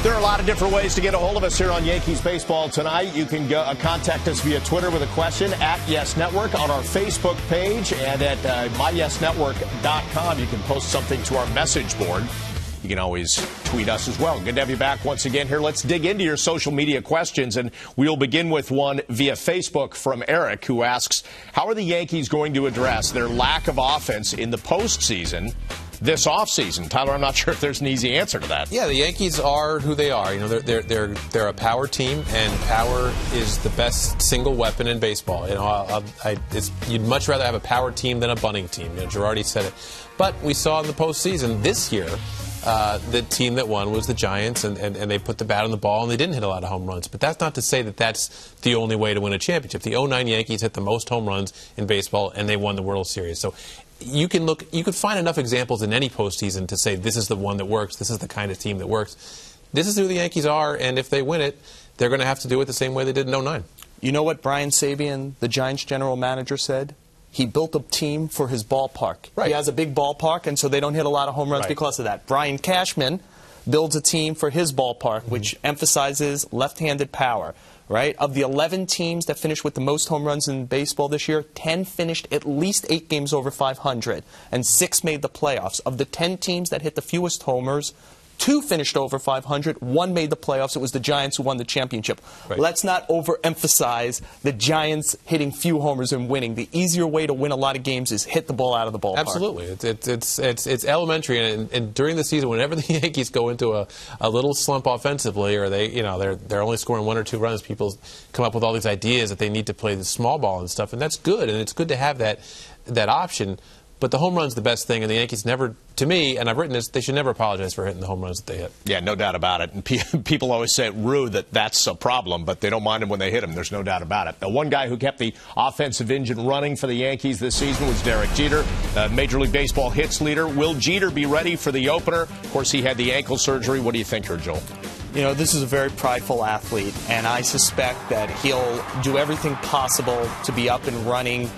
There are a lot of different ways to get a hold of us here on Yankees Baseball Tonight. You can contact us via Twitter with a question at Yes Network, on our Facebook page, and at myyesnetwork.com. You can post something to our message board. You can always tweet us as well. Good to have you back once again here. Let's dig into your social media questions, and we'll begin with one via Facebook from Eric, who asks, how are the Yankees going to address their lack of offense in the postseason this offseason? Tyler, I'm not sure if there's an easy answer to that. Yeah, the Yankees are who they are. You know, they're a power team, and power is the best single weapon in baseball. You know, you'd much rather have a power team than a bunting team. You know, Girardi said it. But we saw in the postseason this year, the team that won was the Giants, and they put the bat on the ball, and they didn't hit a lot of home runs. But that's not to say that that's the only way to win a championship. The 09 Yankees hit the most home runs in baseball, and they won the World Series. So you can find enough examples in any postseason to say this is the one that works, this is the kind of team that works. This is who the Yankees are, and if they win it, they're going to have to do it the same way they did in 09. You know what Brian Sabean, the Giants general manager, said? He built a team for his ballpark. Right. He has a big ballpark, and so they don't hit a lot of home runs because of that. Brian Cashman builds a team for his ballpark, which emphasizes left-handed power. Right? Of the 11 teams that finished with the most home runs in baseball this year, 10 finished at least 8 games over 500, and 6 made the playoffs. Of the 10 teams that hit the fewest homers, 2 finished over 500, 1 made the playoffs. It was the Giants who won the championship. Right. Let's not overemphasize the Giants hitting few homers and winning. The easier way to win a lot of games is hit the ball out of the ballpark. Absolutely. It's elementary, and during the season, whenever the Yankees go into a little slump offensively, or they're only scoring 1 or 2 runs, people come up with all these ideas that they need to play the small ball and stuff, and that's good, and it's good to have that option. But the home run's the best thing, and the Yankees never, to me, and I've written this, they should never apologize for hitting the home runs that they hit. Yeah, no doubt about it. And people always say at Rue that that's a problem, but they don't mind them when they hit them. There's no doubt about it. The one guy who kept the offensive engine running for the Yankees this season was Derek Jeter, Major League Baseball hits leader. Will Jeter be ready for the opener? Of course, he had the ankle surgery. What do you think here, Joel? You know, this is a very prideful athlete, and I suspect that he'll do everything possible to be up and running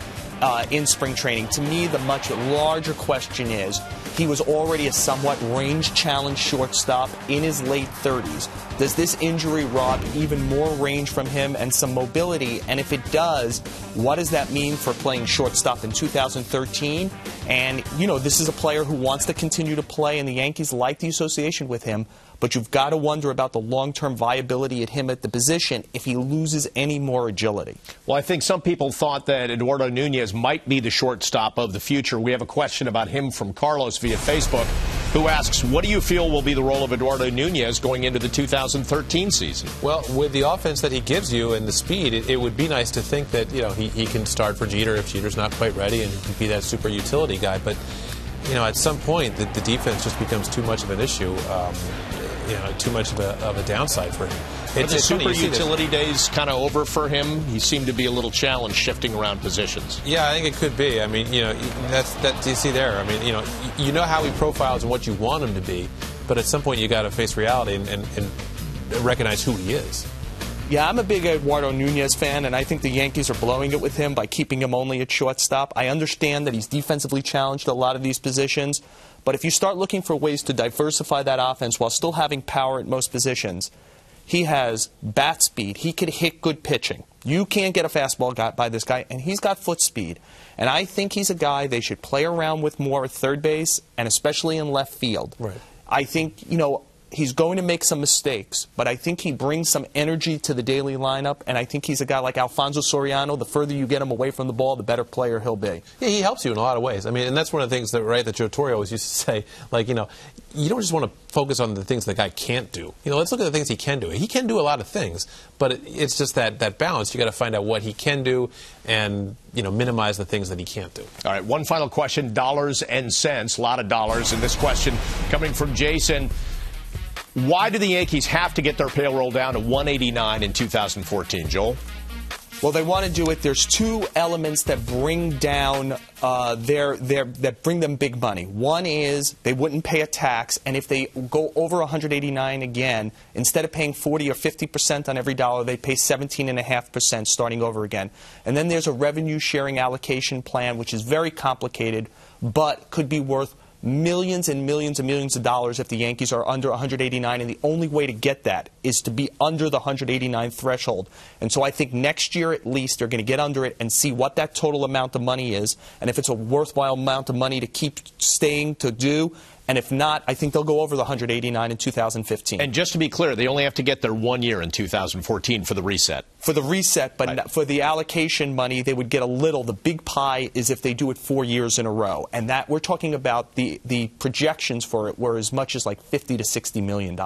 in spring training. To me, the much larger question is, he was already a somewhat range-challenged shortstop in his late 30s. Does this injury rob even more range from him and some mobility? And if it does, what does that mean for playing shortstop in 2013? And, you know, this is a player who wants to continue to play, and the Yankees like the association with him. But you've got to wonder about the long-term viability at him at the position if he loses any more agility. Well, I think some people thought that Eduardo Nunez might be the shortstop of the future. We have a question about him from Carlos via Facebook, who asks, what do you feel will be the role of Eduardo Nunez going into the 2013 season? Well, with the offense that he gives you and the speed, it would be nice to think that, you know, he can start for Jeter if Jeter's not quite ready, and he can be that super utility guy. But, you know, at some point, the defense just becomes too much of an issue. You know, too much of a downside for him. It's the super utility days kind of over for him. He seemed to be a little challenged shifting around positions. Yeah, I think it could be. I mean, you know, that you see there. I mean, you know how he profiles and what you want him to be, but at some point you got to face reality and recognize who he is. Yeah, I'm a big Eduardo Nunez fan, and I think the Yankees are blowing it with him by keeping him only at shortstop. I understand that he's defensively challenged at a lot of these positions, but if you start looking for ways to diversify that offense while still having power at most positions, he has bat speed. He can hit good pitching. You can't get a fastball by this guy, and he's got foot speed. And I think he's a guy they should play around with more at third base, and especially in left field. Right. I think, you know, he's going to make some mistakes, but I think he brings some energy to the daily lineup, and I think he's a guy like Alfonso Soriano. The further you get him away from the ball, the better player he'll be. Yeah, he helps you in a lot of ways. I mean, and that's one of the things that Joe Torre always used to say, like, you know, you don't just want to focus on the things the guy can't do. You know, let's look at the things he can do. He can do a lot of things, but it's just that balance. You got to find out what he can do and, you know, minimize the things that he can't do. All right, one final question, dollars and cents, a lot of dollars. And this question coming from Jason. Why do the Yankees have to get their payroll down to 189 in 2014, Joel? Well, they want to do it. There's 2 elements that bring down that bring them big money. One is they wouldn't pay a tax, and if they go over 189 again, instead of paying 40 or 50% on every dollar, they pay 17.5% starting over again. And then there's a revenue sharing allocation plan, which is very complicated, but could be worth millions and millions and millions of dollars if the Yankees are under 189, and the only way to get that is to be under the 189 threshold. And so I think next year at least they're going to get under it and see what that total amount of money is, and if it's a worthwhile amount of money to keep staying to do. And if not, I think they'll go over the 189 in 2015. And just to be clear, they only have to get there 1 year in 2014 for the reset. For the reset, but right. For the allocation money, they would get a little. The big pie is if they do it 4 years in a row. And that we're talking about the projections for it were as much as like $50 to $60 million.